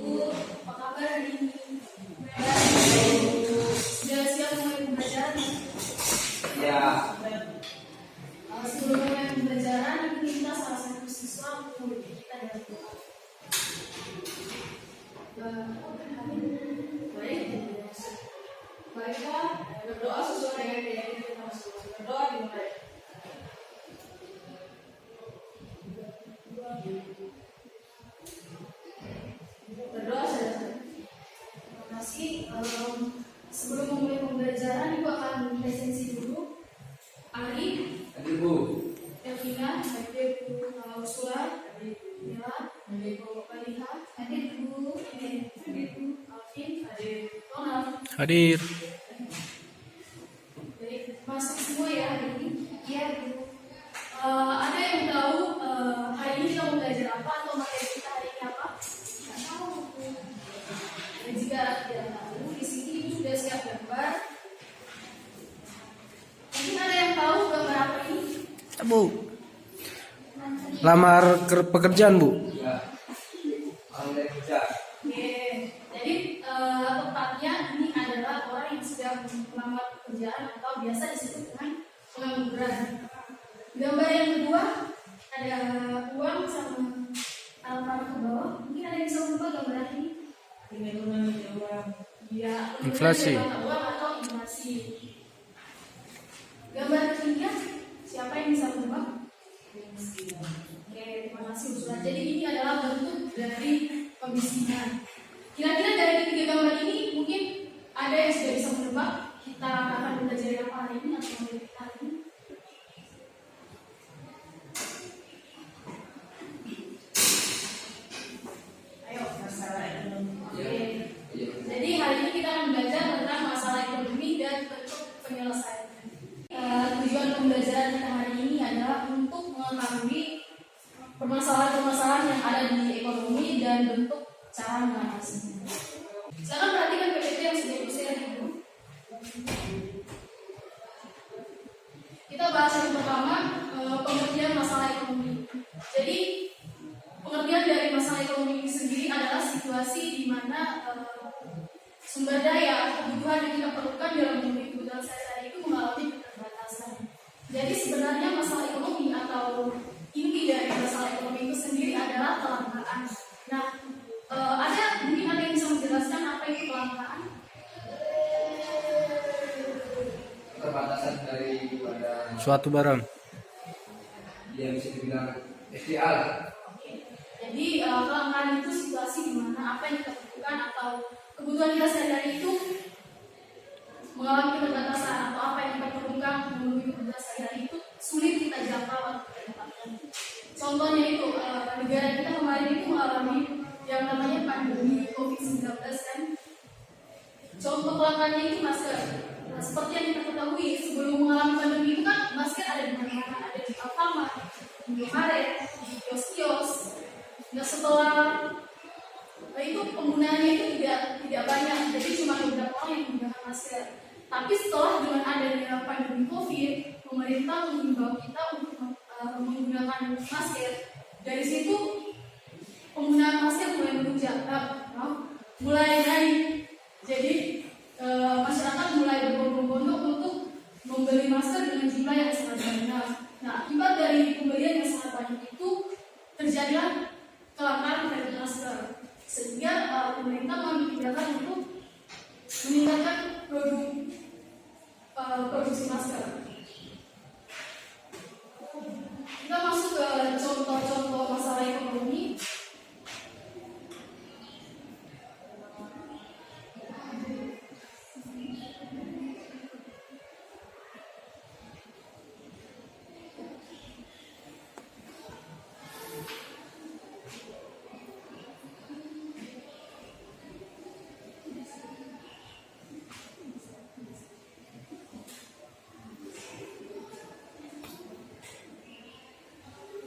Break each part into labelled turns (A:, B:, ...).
A: Apa kabar hari ini? Sudah siap mulai pembelajaran?
B: Ya.
A: Sebelum mulai pembelajaran, kita salah satu siswa untuk kita dari doa. Baiklah, berdoa sesuai dengan gaya kita masuk. Berdoa dimulai. Berdoa saja. Terima kasih. Sebelum memulai pembelajaran, Ibu akan presensi dulu. Ari,
B: Bu.
A: Elvina, Ibu Ursula, Mila, Ibu Kaliha, Ibu Alvin, Ronald.
C: Hadir.
A: Baik, masuk semua ya hari ini. Iya, Bu. Ada yang tahu hari ini kita mau belajar apa atau materi kita hari ini apa? Nggak tahu, Bu. Dan jika tidak tahu, di sini Ibu sudah siap gambar. Mungkin ada yang tahu gambar apa ini?
C: Bu. Lamar pekerjaan, Bu.
B: Ya. Online kerja.
A: Oke, jadi tepatnya ini adalah orang yang sedang melamar pekerjaan atau biasa disebut dengan pengangguran. Gambar yang kedua ada uang sama taruhan ke bawah. Mungkin ada yang bisa merubah gambar ini? Ya,
C: Inflasi.
A: Uang atau inflasi. Gambar ketiga siapa yang bisa merubah? Oke, terima kasih Ursula. Jadi ini adalah bentuk dari pemiskinan. Kira-kira dari ketiga gambar ini mungkin ada yang sudah bisa menebak kita akan belajar apa hari ini atau materi kita hari ini. Ayo, masalah ekonomi. Oke. Jadi hari ini kita akan belajar tentang masalah ekonomi dan bentuk penyelesaiannya. Tujuan pembelajaran kita hari ini adalah untuk mengetahui permasalahan-permasalahan yang ada di ekonomi dan bentuk cara mengatasinya. Sekarang perhatikan PPT yang sudah saya dulu. Kita bahas yang pertama, pengertian masalah ekonomi. Jadi pengertian dari masalah ekonomi ini sendiri adalah situasi di mana sumber daya kebutuhan yang kita perlukan dalam memenuhi kebutuhan sehari-hari itu mengalami keterbatasan. Jadi sebenarnya masalah ekonomi atau inti dari masalah ekonomi itu sendiri adalah kelangkaan. Nah, mungkin ada yang bisa menjelaskan apa itu kelangkaan?
B: Keterbatasan dari
C: Suatu barang.
B: yang bisa dibilang SDA.
A: Oke. Jadi kelangkaan itu situasi di mana apa yang kita butuhkan atau kebutuhan kita sehari-hari itu mengalami keterbatasan atau apa yang kita perlukan memenuhi kebutuhan sehari-hari itu sulit kita jangkau atau kita dapatkan. Contohnya itu negara kita kemarin itu mengalami yang namanya pandemi COVID-19 kan. Contoh kelangkaannya itu masker. Nah, seperti yang kita ketahui sebelum mengalami pandemi itu kan masker ada di mana-mana, ada di Alfamart, di Indomaret, di kios-kios. Nah setelah itu penggunaannya itu tidak banyak, jadi cuma beberapa orang yang menggunakan masker. Tapi setelah dengan adanya pandemi COVID, pemerintah mengimbau kita untuk menggunakan masker. Dari situ penggunaan masker mulai menunjang, mulai naik. Jadi masyarakat mulai berbondong-bondong untuk membeli masker dengan jumlah yang sangat banyak. Nah, akibat dari pembelian yang sangat banyak itu terjadilah kelangkaan dari masker. Sehingga pemerintah mengambil kebijakan untuk meningkatkan produksi masker. Kita masuk ke contoh-contoh masalah ekonomi.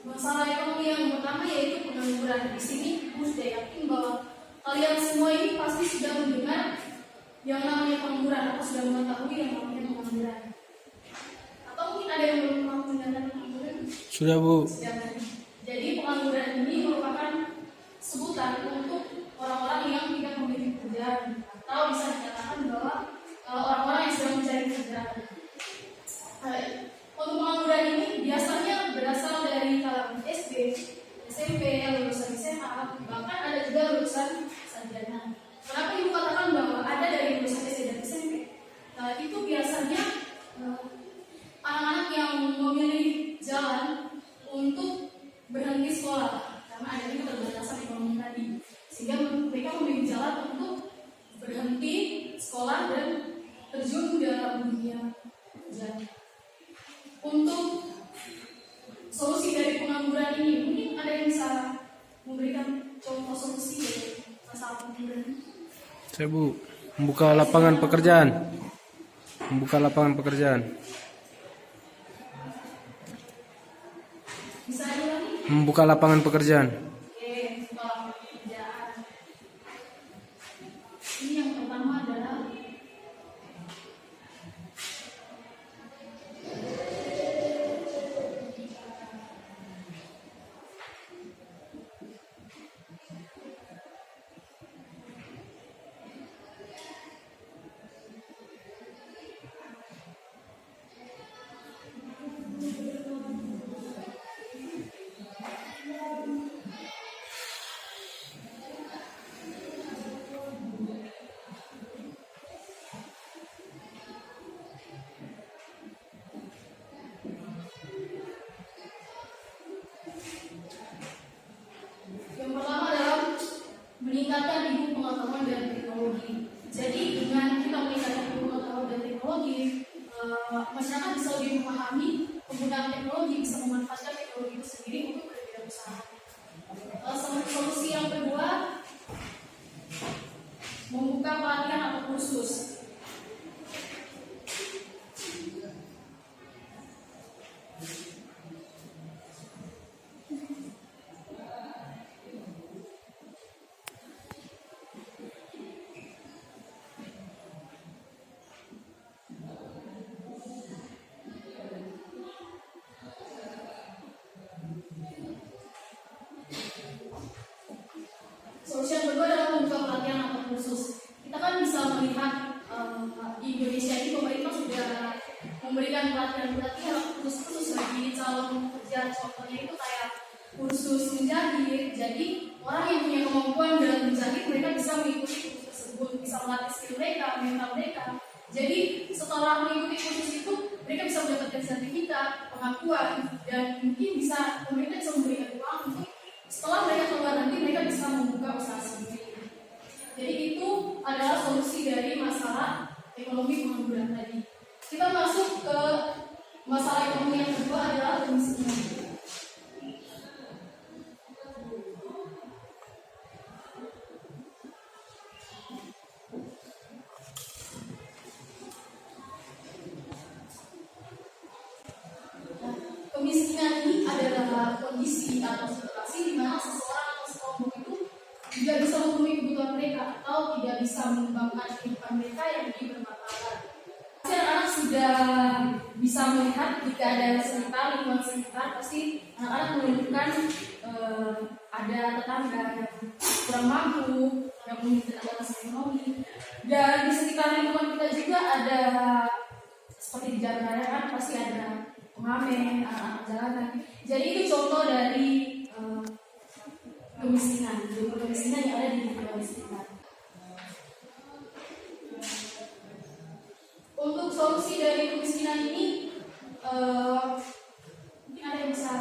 A: Masalah ekonomi yang pertama yaitu pengangguran. Di sini aku sudah yakin bahwa kalian semua ini pasti sudah mendengar yang namanya pengangguran atau sudah mengetahui yang namanya pengangguran. Atau mungkin ada yang belum pernah mendengar pengangguran?
C: Sudah, Bu.
A: Jadi pengangguran ini merupakan sebutan untuk orang-orang jalan untuk berhenti sekolah karena adanya keterbatasan ekonomi tadi, sehingga mereka memilih jalan untuk berhenti sekolah dan terjun dalam dunia kerja. Untuk solusi dari pengangguran ini, mungkin ada yang bisa memberikan contoh solusi dari masalah pengangguran?
C: Saya Bu, membuka lapangan pekerjaan. Membuka lapangan pekerjaan.
A: Bisa ada lagi?
C: Membuka lapangan pekerjaan.
A: Oke, membuka lapangan pekerjaan. Ini yang pertama adalah yang pertama adalah meningkatkan ilmu pengetahuan dan teknologi. Jadi dengan kita meningkatkan ilmu pengetahuan dan teknologi, masyarakat bisa lebih memahami penggunaan teknologi, bisa memanfaatkan teknologi itu sendiri untuk berwirausaha. Solusi yang kedua, membuka pelatihan atau kursus. Solusi yang kedua adalah membuka pelatihan atau kursus. Kita kan bisa melihat di Indonesia ini pemerintah sudah memberikan pelatihan khusus bagi calon pekerja. Contohnya itu kayak kursus menjahit. Jadi orang yang punya kemampuan dalam menjahit, mereka bisa mengikuti kursus tersebut, bisa melatih skill mereka, mental mereka. Jadi setelah mengikuti kursus itu, mereka bisa mendapatkan sertifikat, pengakuan, dan mungkin bisa pemerintah bisa memberikan uang untuk setelah mereka keluar nanti mereka bisa membuka usaha sendiri. Jadi itu adalah solusi dari masalah ekonomi pengangguran tadi. Kita masuk ke masalah ekonomi yang kedua adalah kemiskinan. Kemiskinan ini adalah kondisi atau situasi di mana seseorang atau sekelompok itu tidak bisa memenuhi kebutuhan mereka atau tidak bisa mengembangkan kehidupan mereka yang lebih bermartabat. Anak-anak sudah bisa melihat jika ada sekitar lingkungan sekitar, pasti anak-anak menunjukkan ada tetangga yang kurang mampu, yang memiliki keterbatasan ekonomi, dan di sekitar lingkungan kita juga ada seperti di jalan raya kan pasti ada pengamen, anak-anak jalanan. Jadi itu contoh dari kemiskinan yang ada di lingkungan sekitar. Untuk solusi dari kemiskinan ini, mungkin ada yang bisa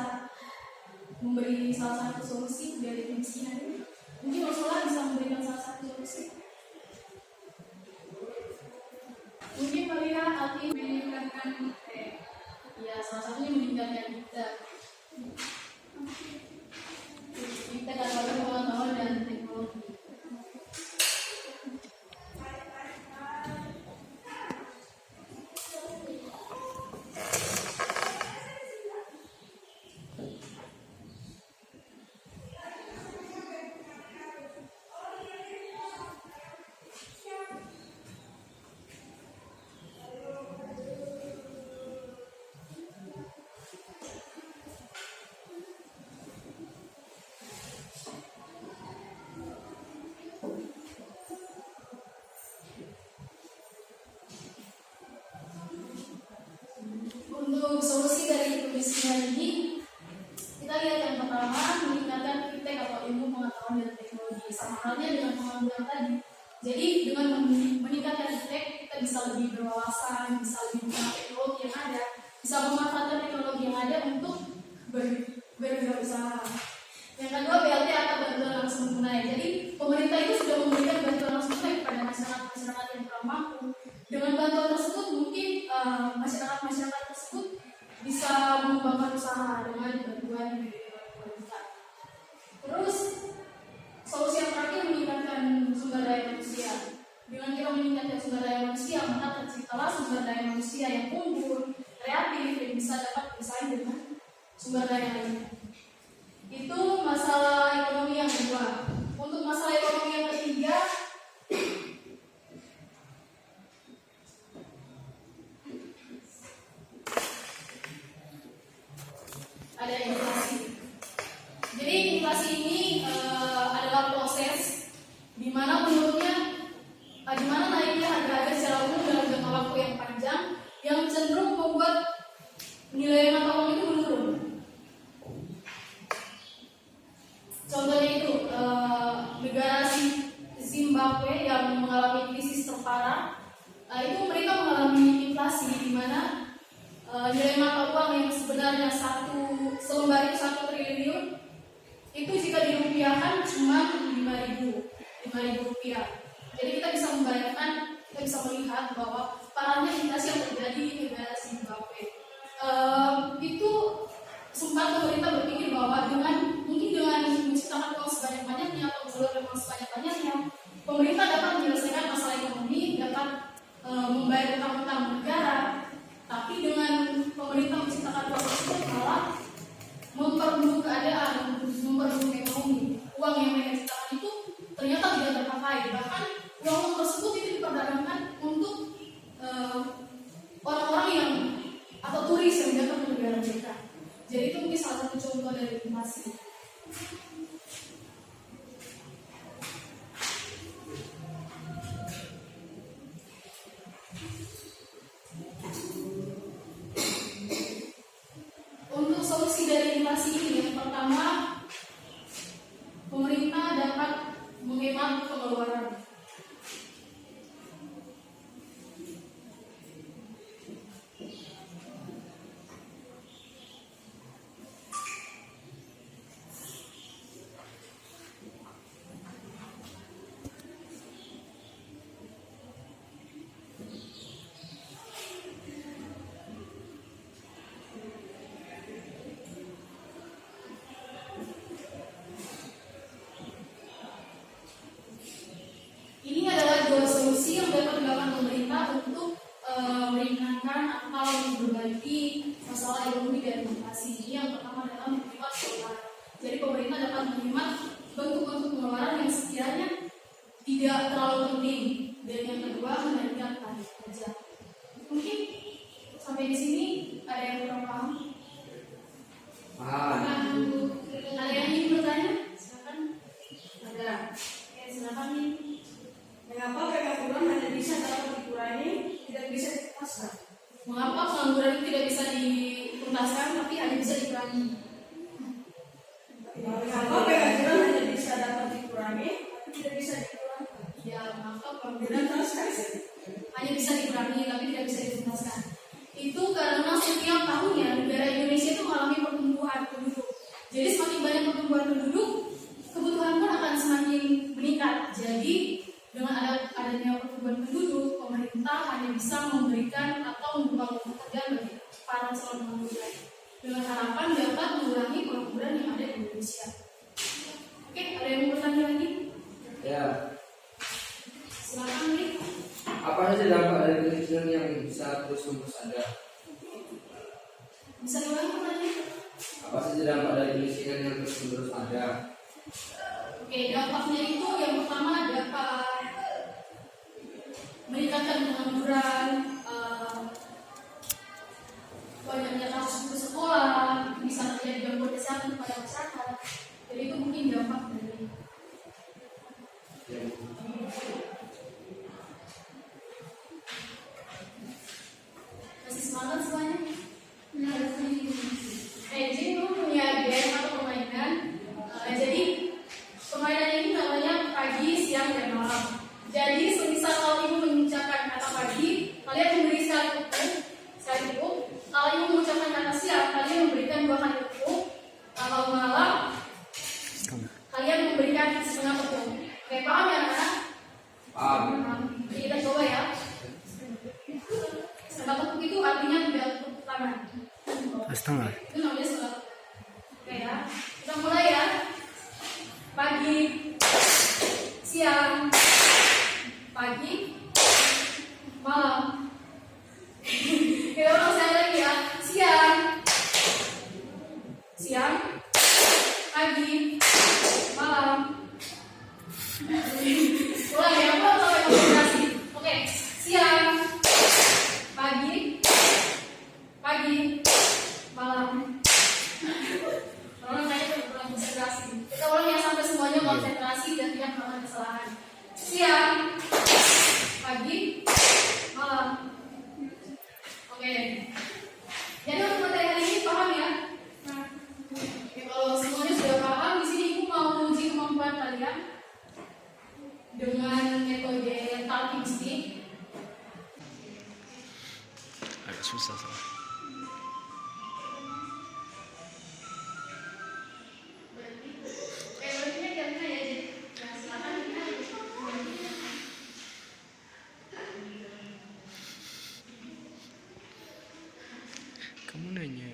A: memberi salah satu solusi dari kemiskinan ini. Mungkin Rasulullah bisa memberikan salah satu solusi. Mungkin melihat hati meningkatkan ya, salah satunya meningkatkan kita dapat pengetahuan dan teknologi. Untuk solusi dari kemiskinan ini, kita lihat yang pertama meningkatkan iptek atau ilmu pengetahuan dan teknologi, sama halnya dengan pengangguran tadi. Jadi dengan meningkatkan iptek, kita bisa lebih berwawasan, bisa lebih menggunakan teknologi yang ada, bisa memanfaatkan teknologi yang ada untuk berwirausaha. Yang kedua BLT atau bantuan langsung tunai. Jadi pemerintah itu sudah memberikan bantuan langsung tunai kepada masyarakat yang kurang mampu. Dengan bantuan tersebut mungkin masyarakat tersebut bisa mengembangkan usaha dengan bantuan dari pemerintah. Terus solusi yang terakhir meningkatkan sumber daya manusia. Dengan kita meningkatkan sumber daya manusia, maka terciptalah sumber daya manusia yang unggul, kreatif, dan bisa dapat bersaing dengan sumber daya lainnya. Itu masalah ekonomi yang kedua. Untuk masalah ekonomi yang ketiga, ada inflasi. Jadi inflasi ini adalah proses di mana naiknya harga-harga secara umum dalam jangka waktu yang panjang yang cenderung membuat nilai mata uang itu menurun. Contohnya itu negara Zimbabwe yang mengalami krisis terparah, itu mereka mengalami inflasi di mana nilai mata uang yang sebenarnya selembar itu 1 triliun itu jika dirupiahkan cuma 5.000 rupiah. Jadi kita bisa membayangkan, kita bisa melihat bahwa parahnya inflasi yang terjadi di negara Zimbabwe. Itu sempat pemerintah berpikir bahwa dengan menciptakan uang sebanyak-banyaknya atau mengeluarkan uang sebanyak-banyaknya, pemerintah dapat menyelesaikan masalah ekonomi, dapat membayar utang-utang negara. Tapi dengan pemerintah menciptakan uang tersebut malah memperburuk keadaan, memperburuk ekonomi. Uang yang mereka ciptakan itu ternyata tidak terpakai. Bahkan uang tersebut itu diperdagangkan untuk orang-orang yang atau turis yang datang ke negara mereka. Jadi itu mungkin salah satu contoh dari inflasi. Untuk solusi dari inflasi ini, yang pertama, pemerintah dapat menghemat pengeluaran. Ini adalah dua solusi yang dapat dilakukan pemerintah untuk meringankan atau memperbaiki masalah ekonomi dan inflasi. Ini yang pertama adalah menghemat pengeluaran. Jadi pemerintah dapat menghemat bentuk-bentuk pengeluaran yang sekiranya tidak terlalu penting. Dan yang kedua menaikkan tarif pajak. Mungkin sampai di sini ada yang kurang paham? Ada yang ingin bertanya? Silakan. Ada. Oke, silakan nih.
D: Mengapa pengangguran hanya bisa dapat dikurangi, tidak bisa dituntaskan?
A: Mengapa pengangguran itu tidak bisa dituntaskan, tapi hanya bisa dikurangi?
D: Mengapa pengangguran hanya bisa dapat dikurangi, tapi tidak bisa dikurangi?
A: Ya, mengapa pengangguran hanya bisa dikurangi, tapi tidak bisa dituntaskan? Itu karena setiap tahunnya negara Indonesia itu mengalami pertumbuhan penduduk. Jadi semakin banyak pertumbuhan penduduk, kebutuhan pun akan semakin meningkat. Jadi dengan adanya pertumbuhan penduduk, pemerintah hanya bisa memberikan atau membuka pekerjaan bagi para calon pengangguran dengan harapan dapat mengurangi pengangguran yang ada di Indonesia. Oke, ada yang mau bertanya lagi?
B: Ya.
A: Silakan nih.
B: Apa saja dampak dari kemiskinan yang bisa terus-menerus ada?
A: Bisa diulangi pertanyaan?
B: Apa saja dampak dari kemiskinan yang terus-menerus ada?
A: Oke, dampaknya itu yang pertama dapat meningkatkan pengangguran, banyaknya kasus putus sekolah, bisa terjadi gangguan kesehatan pada masyarakat. Jadi itu mungkin dampak dari masih semangat semuanya. Jadi itu punya game atau permainan. Jadi permainan ini namanya pagi, siang, dan malam. Jadi semisal kalau ibu mengucapkan kata pagi, kalian memberi sekali tepuk. Kalau ibu mengucapkan kata siang, kalian memberikan 2 kali tepuk. siang, pagi, malam. Ulang ya, aku sampai konsentrasi. Oke, siang, pagi, malam. Orang kayaknya kurang konsentrasi. Kita ulang ya sampai semuanya konsentrasi dan tidak melakukan kesalahan. Siang, pagi, malam. Oke. Jadi untuk materi hari ini paham ya? Oke, kalau semuanya sudah paham, di sini ibu mau uji kemampuan kalian dengan metode talking stick.
C: Agak susah soalnya.
A: Berarti kira-kira ya, jadi nah, silakan kita.
C: Kamu nanya.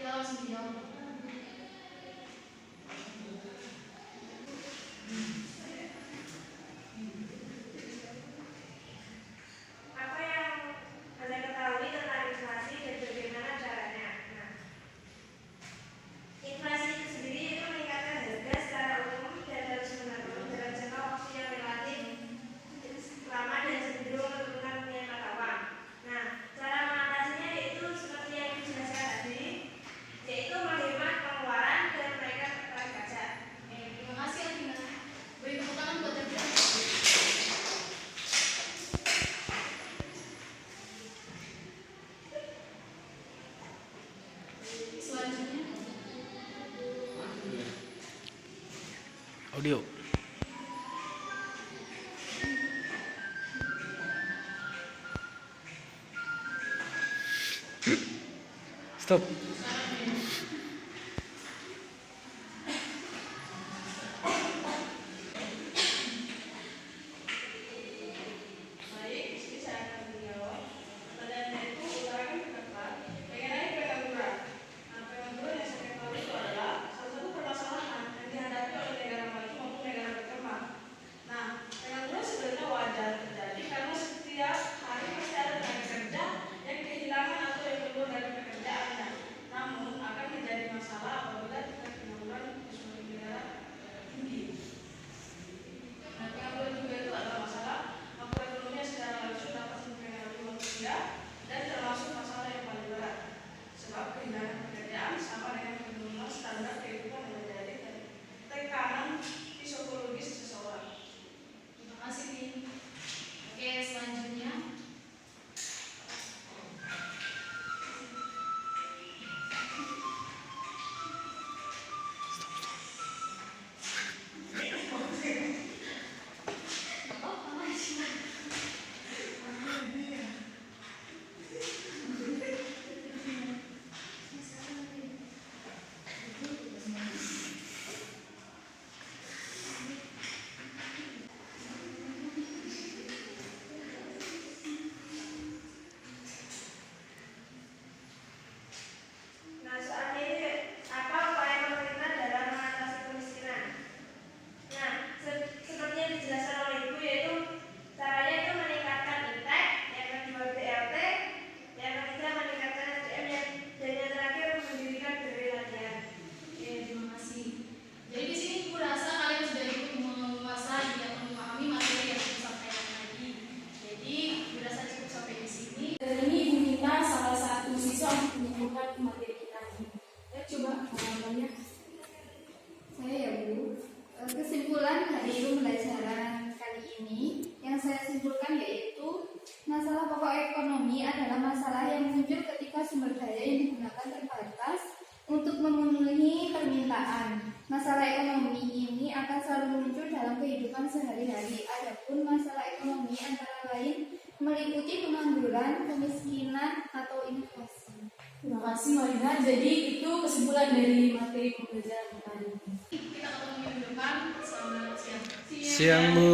A: Ya langsung dijawab.
D: Apa yang Anda ketahui tentang inflasi dan bagaimana caranya? Nah, inflasi itu sendiri itu meningkatkan harga secara umum dan terus-menerus dalam jangka waktu yang relatif lama dan cenderung menurunkan minat uang. Nah, cara mengatasinya yaitu seperti yang dijelaskan tadi, yaitu menghemat pengeluaran dan menaikkan pajak.
A: Terima kasih Alvina. Beri tepuk tangan buat Alvina. Selanjutnya,
C: Audio. Stop.
D: Baik, di sini saya akan menjawab. Pertanyaannya itu utarakan pendapat mengenai pengangguran. Nah, pengangguran yang saya ketahui itu adalah salah satu permasalahan yang dihadapi oleh negara maju maupun negara berkembang. Nah, pengangguran sebenarnya wajar terjadi karena setiap hari pasti ada tenaga kerja yang kehilangan atau yang keluar dari pekerjaannya. Namun akan menjadi masalah apabila tingkat pengangguran di suatu negara tinggi. Nah, pengangguran juga itu adalah masalah makroekonomi yang secara langsung dapat mempengaruhi manusia dan termasuk masalah yang paling berat. Sebab kehilangan pekerjaan sama dengan penurunan standar kehidupan yang menjadi tekanan psikologis seseorang.
A: terima kasih Vin. Oke, selanjutnya.
D: Nah, soal ini apa upaya pemerintah dalam mengatasi kemiskinan? Nah, seperti yang dijelaskan oleh Ibu yaitu caranya itu meningkatkan intek, yang kedua BLT, yang ketiga meningkatkan SDM dan yang terakhir mendirikan gerai latihan.
A: Oke, terima kasih. Jadi di sini aku rasa kalian sudah ikut menguasai dan memahami materi yang aku sampaikan tadi. Jadi dirasa cukup sampai di sini. Dan ini Ibu minta salah satu siswa untuk menyimpulkan materi kita ini. Coba namanya.
E: Saya ya Bu, kesimpulan dari pembelajaran kali ini yang saya simpulkan yaitu masalah pokok ekonomi adalah masalah yang muncul ketika sumber daya yang digunakan terbatas untuk memenuhi permintaan. Masalah ekonomi ini akan selalu muncul dalam kehidupan sehari-hari. Adapun masalah ekonomi antara lain meliputi pengangguran, kemiskinan, atau inflasi.
A: Terima kasih Marina. Jadi itu kesimpulan dari materi pembelajaran kita hari ini. Kita ketemu minggu depan. Selamat siang.
C: Siang Bu.